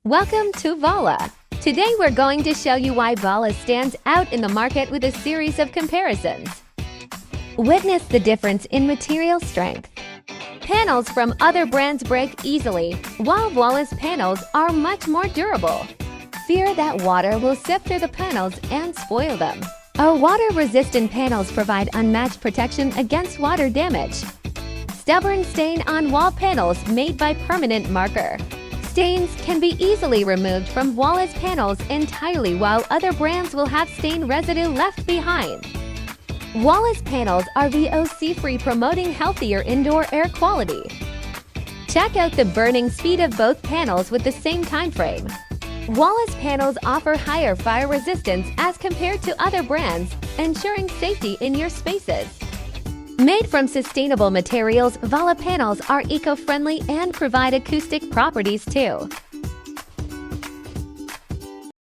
Welcome to Vwalla. Today we're going to show you why Vwalla stands out in the market with a series of comparisons. Witness the difference in material strength. Panels from other brands break easily, while Vwalla's panels are much more durable. Fear that water will seep through the panels and spoil them. Our water-resistant panels provide unmatched protection against water damage. Stubborn stain on wall panels made by permanent marker. Stains can be easily removed from Vwalla's panels entirely, while other brands will have stain residue left behind. Vwalla's panels are VOC-free, promoting healthier indoor air quality. Check out the burning speed of both panels with the same time frame. Vwalla's panels offer higher fire resistance as compared to other brands, ensuring safety in your spaces. Made from sustainable materials, Vwalla panels are eco-friendly and provide acoustic properties too.